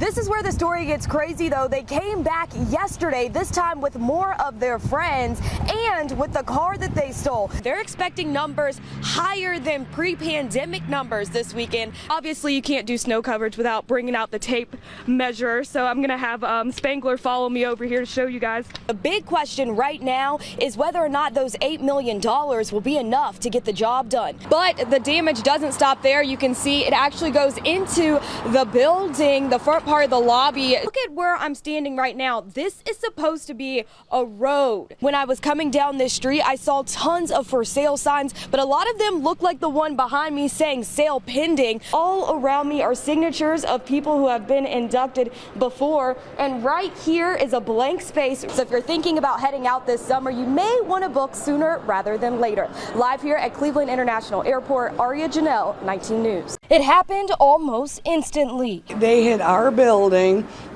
This is where the story gets crazy, though. They came back yesterday, this time with more of their friends and with the car that they stole. They're expecting numbers higher than pre-pandemic numbers this weekend. Obviously, you can't do snow coverage without bringing out the tape measure, so I'm gonna have Spangler follow me over here to show you guys. The big question right now is whether or not those $8 million will be enough to get the job done. But the damage doesn't stop there. You can see it actually goes into the building, the front part of the lobby. Look at where I'm standing right now. This is supposed to be a road. When I was coming down this street, I saw tons of for sale signs, but a lot of them look like the one behind me saying sale pending. All around me are signatures of people who have been inducted before, and right here is a blank space. So if you're thinking about heading out this summer, you may want to book sooner rather than later. Live here at Cleveland International Airport, Aria Janel, 19 News. It happened almost instantly. They hit our building,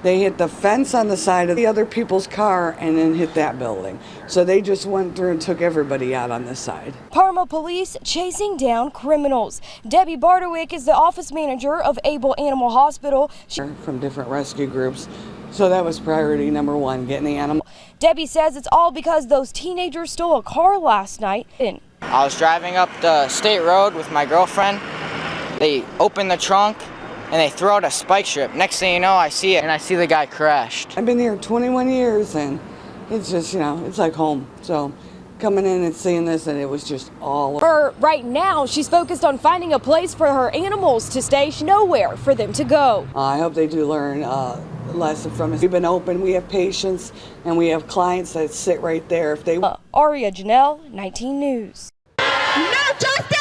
they hit the fence on the side of the other people's car, and then hit that building. So they just went through and took everybody out on this side. Parma police chasing down criminals. Debbie Bardowick is the office manager of Able Animal Hospital. From different rescue groups. So that was priority number one, getting the animal. Debbie says it's all because those teenagers stole a car last night. I was driving up the state road with my girlfriend. They opened the trunk and they throw out a spike strip. Next thing you know, I see it and I see the guy crashed. I've been here 21 years and it's just, you know, it's like home. So coming in and seeing this, and it was just all. For right now, she's focused on finding a place for her animals to stay. Nowhere for them to go. I hope they do learn a lesson from us. We've been open, we have patients, and we have clients that sit right there. If they Aria Janel, 19 News. No justice!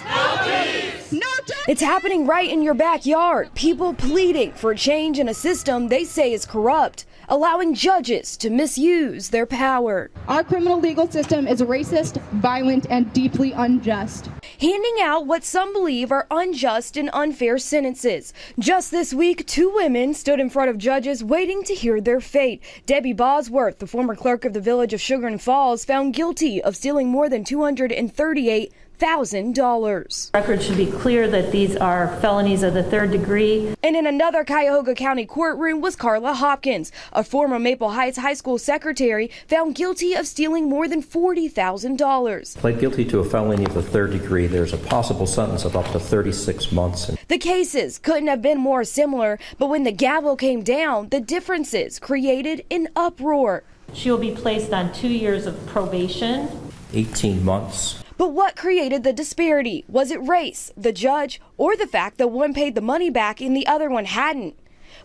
No peace! No justice! It's happening right in your backyard. People pleading for a change in a system they say is corrupt, allowing judges to misuse their power. Our criminal legal system is racist, violent, and deeply unjust. Handing out what some believe are unjust and unfair sentences. Just this week, 2 women stood in front of judges waiting to hear their fate. Debbie Bosworth, the former clerk of the village of Sugar Falls, found guilty of stealing more than $238,000. Record should be clear that these are felonies of the 3rd degree. And in another Cuyahoga County courtroom was Carla Hopkins, a former Maple Heights High School secretary, found guilty of stealing more than $40,000. Pled guilty to a felony of the 3rd degree. There's a possible sentence of up to 36 months. The cases couldn't have been more similar, but when the gavel came down, the differences created an uproar. She will be placed on 2 years of probation. 18 months. But what created the disparity? Was it race, the judge, or the fact that one paid the money back and the other one hadn't?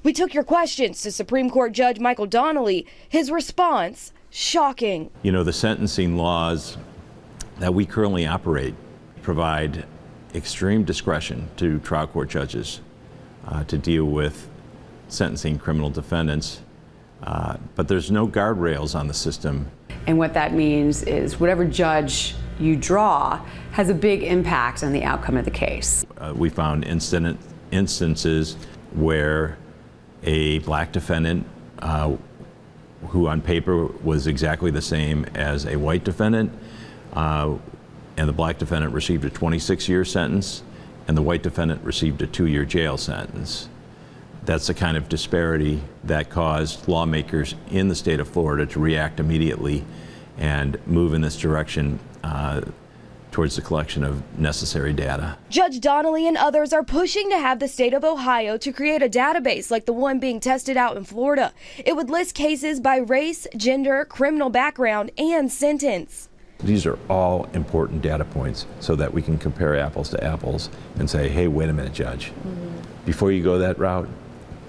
We took your questions to Supreme Court Judge Michael Donnelly. His response, shocking. You know, the sentencing laws that we currently operate provide extreme discretion to trial court judges to deal with sentencing criminal defendants, but there's no guardrails on the system. And what that means is whatever judge you draw has a big impact on the outcome of the case. We found instances where a black defendant who on paper was exactly the same as a white defendant, and the black defendant received a 26-year sentence and the white defendant received a 2-year jail sentence. That's the kind of disparity that caused lawmakers in the state of Florida to react immediately and move in this direction towards the collection of necessary data. Judge Donnelly and others are pushing to have the state of Ohio to create a database like the one being tested out in Florida. It would list cases by race, gender, criminal background, and sentence. These are all important data points so that we can compare apples to apples and say, hey, wait a minute, Judge. Before you go that route,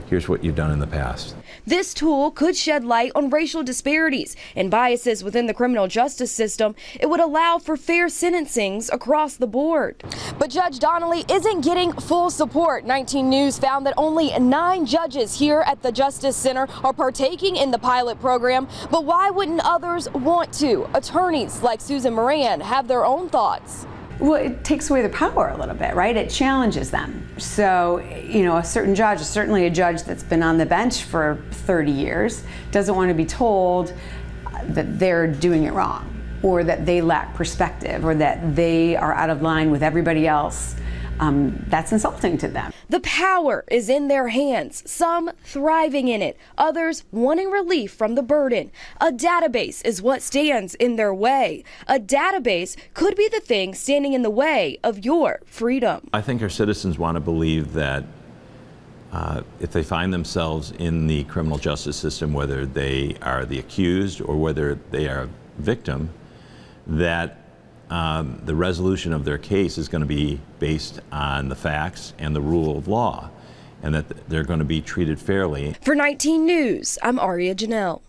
here's what you've done in the past. This tool could shed light on racial disparities and biases within the criminal justice system. It would allow for fair sentencings across the board. But Judge Donnelly isn't getting full support. 19 News found that only 9 judges here at the Justice Center are partaking in the pilot program. But why wouldn't others want to? Attorneys like Susan Moran have their own thoughts. Well, it takes away the power a little bit, right? It challenges them. So, you know, a certain judge, certainly a judge that's been on the bench for 30 years, doesn't want to be told that they're doing it wrong, or that they lack perspective, or that they are out of line with everybody else. That's insulting to them. The power is in their hands, some thriving in it, others wanting relief from the burden. A database is what stands in their way. A database could be the thing standing in the way of your freedom. I think our citizens want to believe that if they find themselves in the criminal justice system, whether they are the accused or whether they are a victim, that the resolution of their case is going to be based on the facts and the rule of law, and that they're going to be treated fairly. For 19 News, I'm Aria Janel.